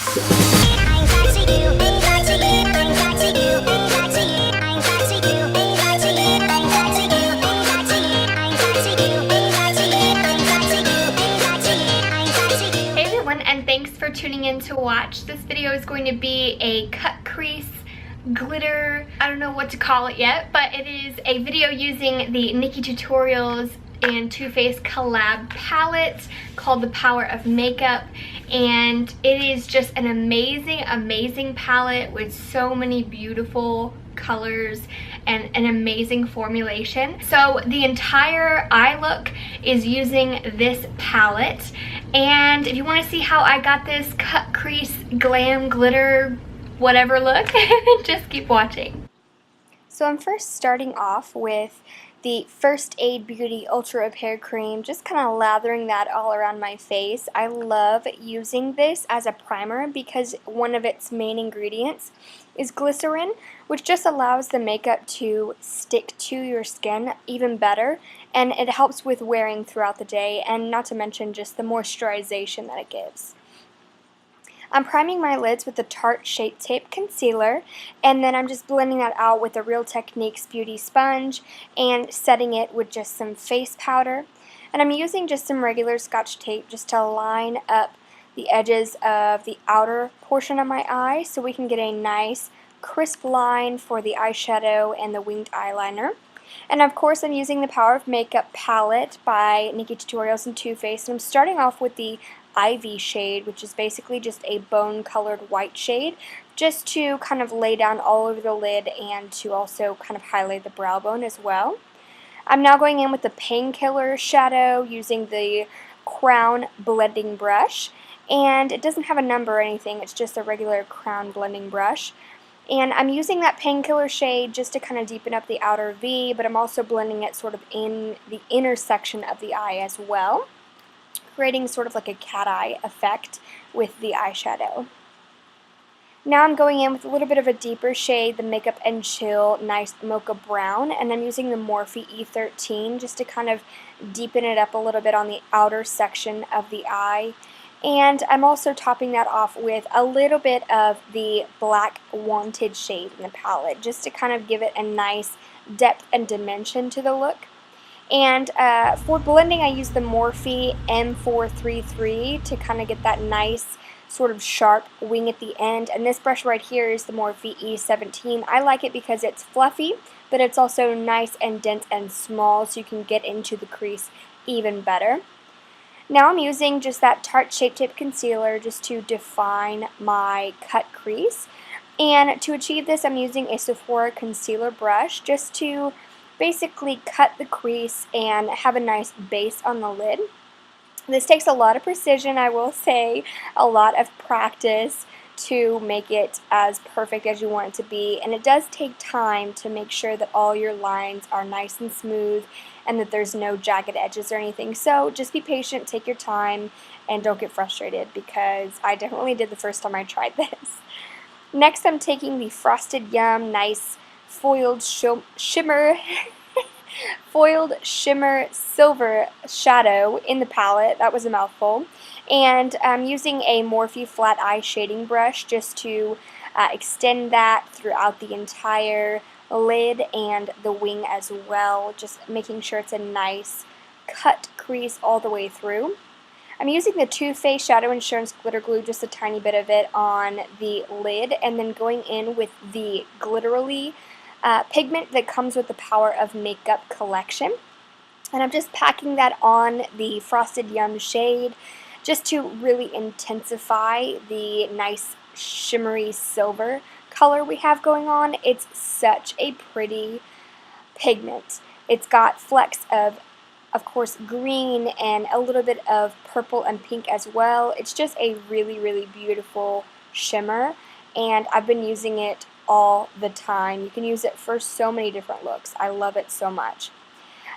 And thanks for tuning in to watch. This video is going to be a cut crease glitter, I don't know what to call it yet, but it is a video using the NikkieTutorials and TooFaced collab palette called The Power of Makeup, and it is just an amazing palette with so many beautiful colors and an amazing formulation. So the entire eye look is using this palette, and if you want to see how I got this cut crease glam glitter whatever look, just keep watching. So I'm first starting off with the First Aid Beauty Ultra Repair Cream, just kind of lathering that all around my face. I love using this as a primer because one of its main ingredients is glycerin, which just allows the makeup to stick to your skin even better, and it helps with wearing throughout the day, and not to mention just the moisturization that it gives. I'm priming my lids with the Tarte Shape Tape Concealer, and then I'm just blending that out with a Real Techniques Beauty Sponge and setting it with just some face powder. And I'm using just some regular Scotch tape just to line up the edges of the outer portion of my eye so we can get a nice crisp line for the eyeshadow and the winged eyeliner. And of course I'm using the Power of Makeup palette by NikkieTutorials and TooFaced, and I'm starting off with the Ivy shade, which is basically just a bone colored white shade, just to kind of lay down all over the lid and to also kind of highlight the brow bone as well. I'm now going in with the Painkiller shadow using the Crown blending brush, and it doesn't have a number or anything, it's just a regular Crown blending brush. And I'm using that Painkiller shade just to kind of deepen up the outer V, but I'm also blending it sort of in the inner section of the eye as well, creating sort of like a cat eye effect with the eyeshadow. Now I'm going in with a little bit of a deeper shade, the Makeup and Chill Nice Mocha Brown, and I'm using the Morphe E13 just to kind of deepen it up a little bit on the outer section of the eye. And I'm also topping that off with a little bit of the Black Wanted shade in the palette, just to kind of give it a nice depth and dimension to the look. And for blending, I use the Morphe M433 to kind of get that nice sort of sharp wing at the end. And this brush right here is the Morphe E17. I like it because it's fluffy, but it's also nice and dense and small, so you can get into the crease even better. Now I'm using just that Tarte Shape Tape Concealer just to define my cut crease. And to achieve this, I'm using a Sephora Concealer brush just to basically cut the crease and have a nice base on the lid. This takes a lot of precision, I will say, a lot of practice to make it as perfect as you want it to be, and it does take time to make sure that all your lines are nice and smooth and that there's no jagged edges or anything. So just be patient, take your time, and don't get frustrated, because I definitely did the first time I tried this. Next I'm taking the Frosted Yum Nice Foiled Shimmer Silver Shadow in the palette. That was a mouthful. And I'm using a Morphe Flat Eye Shading Brush just to extend that throughout the entire lid and the wing as well, just making sure it's a nice cut crease all the way through. I'm using the TooFaced Shadow Insurance Glitter Glue, just a tiny bit of it on the lid, and then going in with the Glitteraly pigment that comes with the Power of Makeup collection. And I'm just packing that on the Frosted Yum shade just to really intensify the nice shimmery silver color we have going on. It's such a pretty pigment. It's got flecks of course, green and a little bit of purple and pink as well. It's just a really beautiful shimmer, and I've been using it all the time. You can use it for so many different looks. I love it so much.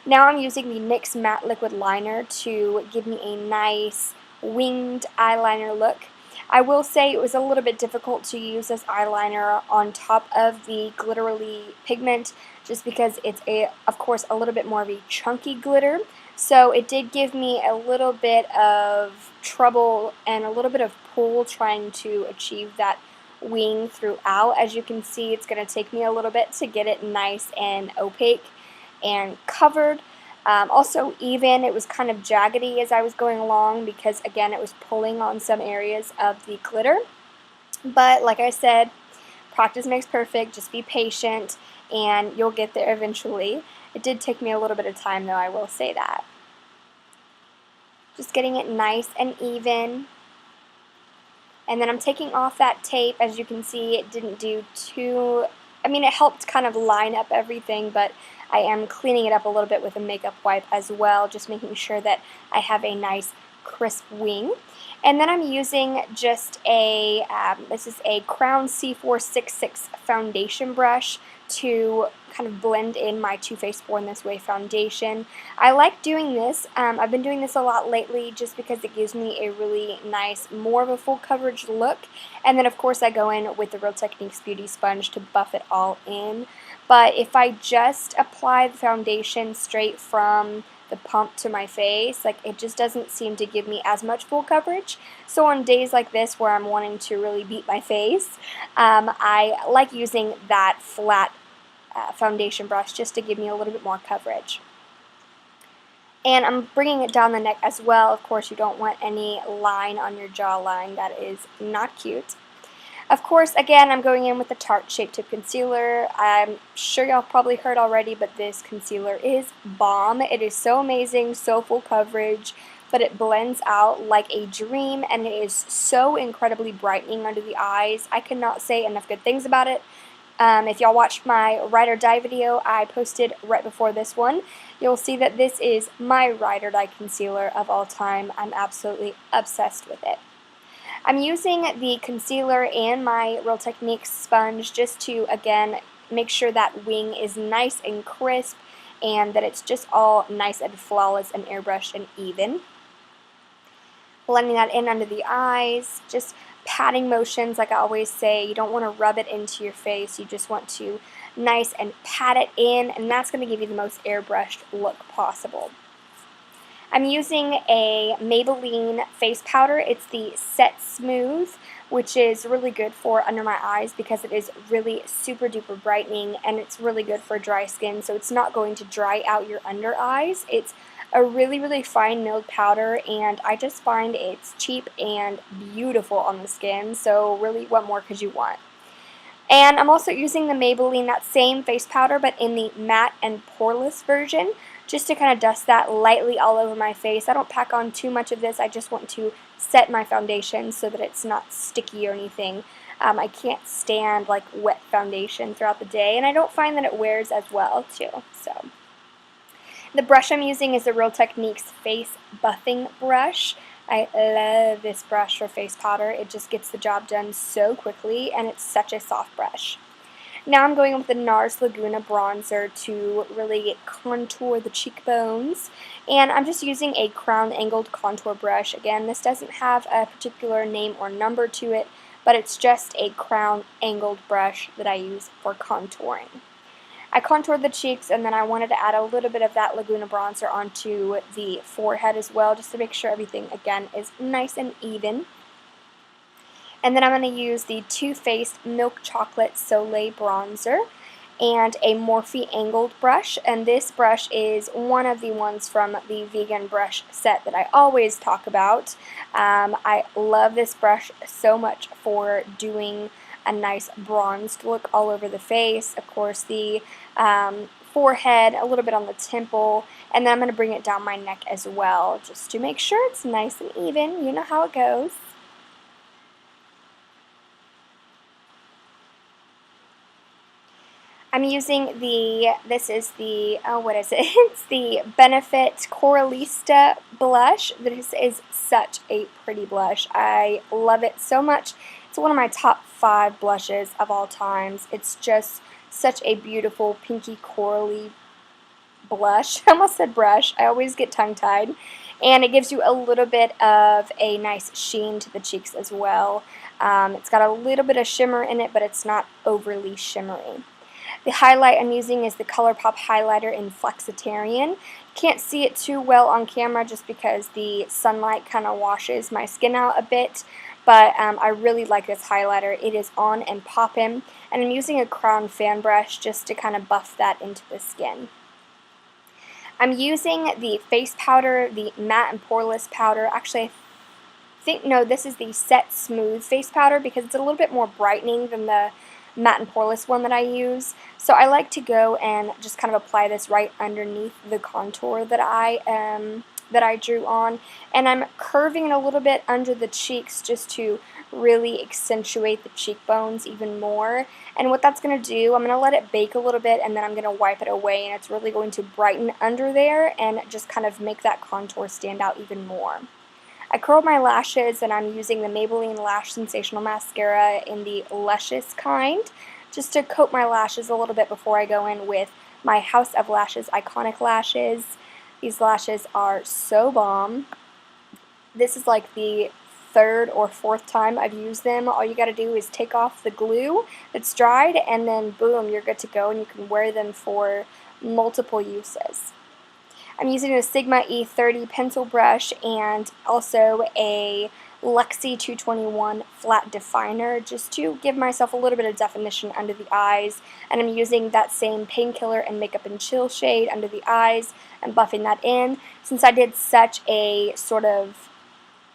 Now I'm using the NYX Matte Liquid Liner to give me a nice winged eyeliner look. I will say it was a little bit difficult to use this eyeliner on top of the Glitteraly pigment, just because it's of course a little bit more of a chunky glitter. So it did give me a little bit of trouble and a little bit of pull trying to achieve that wing throughout. As you can see, it's going to take me a little bit to get it nice and opaque and covered. Also even, it was kind of jaggedy as I was going along because, again, it was pulling on some areas of the glitter. But like I said, practice makes perfect. Just be patient and you'll get there eventually. It did take me a little bit of time though, I will say that. Just getting it nice and even. And then I'm taking off that tape. As you can see, it didn't do too, I mean, it helped kind of line up everything, but I am cleaning it up a little bit with a makeup wipe as well, just making sure that I have a nice crisp wing. And then I'm using just a, this is a Crown C466 foundation brush to kind of blend in my Too Faced Born This Way foundation. I like doing this. I've been doing this a lot lately just because it gives me a really nice, more of a full coverage look. And then of course I go in with the Real Techniques Beauty Sponge to buff it all in. But if I just apply the foundation straight from the pump to my face, like, it just doesn't seem to give me as much full coverage. So on days like this where I'm wanting to really beat my face, I like using that flat foundation brush just to give me a little bit more coverage. And I'm bringing it down the neck as well. Of course, you don't want any line on your jawline. That is not cute. Of course, again, I'm going in with the Tarte Shape Tip Concealer. I'm sure y'all probably heard already, but this concealer is bomb. It is so amazing, so full coverage, but it blends out like a dream, and it is so incredibly brightening under the eyes. I cannot say enough good things about it. If y'all watched my Ride or Die video I posted right before this one, you'll see that this is my Ride or Die concealer of all time. I'm absolutely obsessed with it. I'm using the concealer and my Real Techniques sponge just to, again, make sure that wing is nice and crisp and that it's just all nice and flawless and airbrushed and even. Blending that in under the eyes, just patting motions like I always say. You don't want to rub it into your face, you just want to nice and pat it in, and that's going to give you the most airbrushed look possible. I'm using a Maybelline face powder. It's the Set Smooth, which is really good for under my eyes because it is really super duper brightening, and it's really good for dry skin, so it's not going to dry out your under eyes. It's a really, really fine milled powder, and I just find it's cheap and beautiful on the skin, so really, what more could you want? And I'm also using the Maybelline, that same face powder, but in the matte and poreless version, just to kind of dust that lightly all over my face. I don't pack on too much of this. I just want to set my foundation so that it's not sticky or anything. I can't stand like wet foundation throughout the day, and I don't find that it wears as well too. So the brush I'm using is the Real Techniques Face Buffing Brush. I love this brush for face powder. It just gets the job done so quickly, and it's such a soft brush. Now I'm going with the NARS Laguna bronzer to really contour the cheekbones, and I'm just using a crown angled contour brush. Again, this doesn't have a particular name or number to it, but it's just a crown angled brush that I use for contouring. I contoured the cheeks, and then I wanted to add a little bit of that Laguna bronzer onto the forehead as well, just to make sure everything, again, is nice and even. And then I'm going to use the Too Faced Milk Chocolate Soleil Bronzer and a Morphe angled brush. And this brush is one of the ones from the vegan brush set that I always talk about. I love this brush so much for doing a nice bronzed look all over the face. Of course, the forehead, a little bit on the temple, and then I'm going to bring it down my neck as well, just to make sure it's nice and even. You know how it goes. I'm using the, this is the, what is it? It's the Benefit Coralista blush. This is such a pretty blush. I love it so much. It's one of my top 5 blushes of all times. It's just such a beautiful pinky corally blush. I almost said brush. I always get tongue-tied. And it gives you a little bit of a nice sheen to the cheeks as well. It's got a little bit of shimmer in it, but it's not overly shimmery. The highlight I'm using is the ColourPop highlighter in Flexitarian. Can't see it too well on camera just because the sunlight kind of washes my skin out a bit, but I really like this highlighter. It is on and poppin', and I'm using a Crown fan brush just to kind of buff that into the skin. I'm using the face powder, the matte and poreless powder. Actually, no, this is the Set Smooth face powder because it's a little bit more brightening than the matte and poreless one that I use. So I like to go and just kind of apply this right underneath the contour that I drew on, and I'm curving it a little bit under the cheeks just to really accentuate the cheekbones even more. And what that's going to do, I'm going to let it bake a little bit and then I'm going to wipe it away, and it's really going to brighten under there and just kind of make that contour stand out even more. I curled my lashes and I'm using the Maybelline Lash Sensational Mascara in the Luscious kind just to coat my lashes a little bit before I go in with my House of Lashes Iconic Lashes. These lashes are so bomb. This is like the third or fourth time I've used them. All you gotta do is take off the glue that's dried and then boom, you're good to go, and you can wear them for multiple uses. I'm using a Sigma E13 pencil brush and also a Luxie 221 flat definer just to give myself a little bit of definition under the eyes, and I'm using that same Painkiller and Makeup and Chill shade under the eyes and buffing that in. Since I did such a sort of,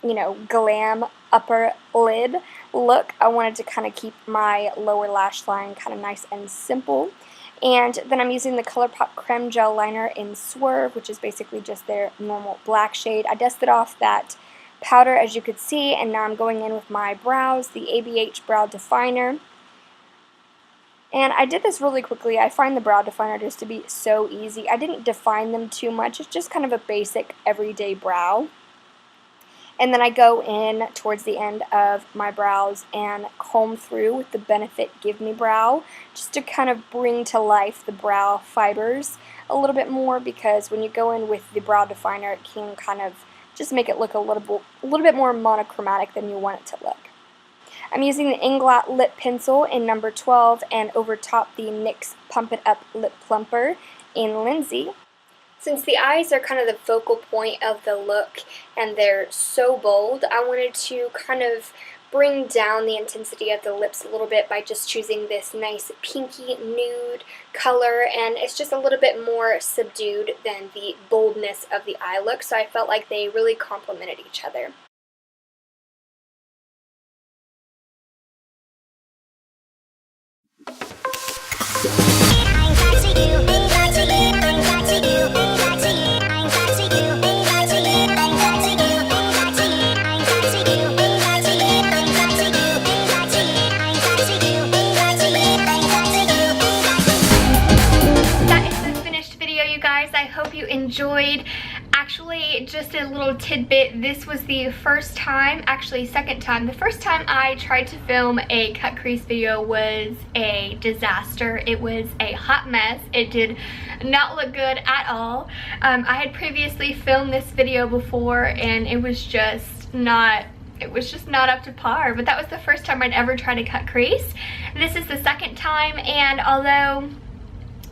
you know, glam upper lid look, I wanted to kind of keep my lower lash line kind of nice and simple. And then I'm using the ColourPop Creme Gel Liner in Swerve, which is basically just their normal black shade. I dusted off that powder, as you could see, and now I'm going in with my brows, the ABH Brow Definer. And I did this really quickly. I find the brow definer just to be so easy. I didn't define them too much. It's just kind of a basic everyday brow. And then I go in towards the end of my brows and comb through with the Benefit Give Me Brow just to kind of bring to life the brow fibers a little bit more, because when you go in with the brow definer, it can kind of just make it look a little bit more monochromatic than you want it to look. I'm using the Inglot Lip Pencil in number 12 and over top the NYX Pump It Up Lip Plumper in Lindsay. Since the eyes are kind of the focal point of the look and they're so bold, I wanted to kind of bring down the intensity of the lips a little bit by just choosing this nice pinky nude color, and it's just a little bit more subdued than the boldness of the eye look, so I felt like they really complemented each other. Enjoyed. Actually, just a little tidbit, this was the first time, actually second time, the first time I tried to film a cut crease video was a disaster. It was a hot mess. It did not look good at all. I had previously filmed this video before and it was just not up to par, but that was the first time I'd ever tried to cut crease. This is the second time, and although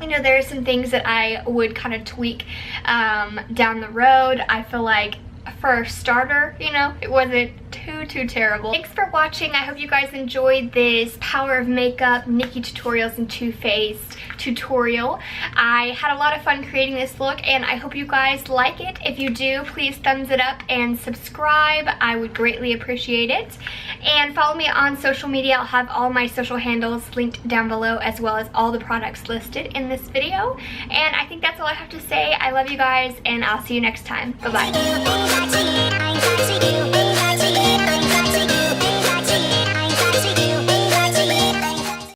you know, there are some things that I would kind of tweak down the road, I feel like for a starter, you know, it wasn't too terrible. Thanks for watching. I hope you guys enjoyed this Power of Makeup NikkieTutorials and TooFaced tutorial. I had a lot of fun creating this look and I hope you guys like it. If you do, please thumbs it up and subscribe. I would greatly appreciate it. And follow me on social media. I'll have all my social handles linked down below, as well as all the products listed in this video. And I think that's all I have to say. I love you guys and I'll see you next time. Bye-bye.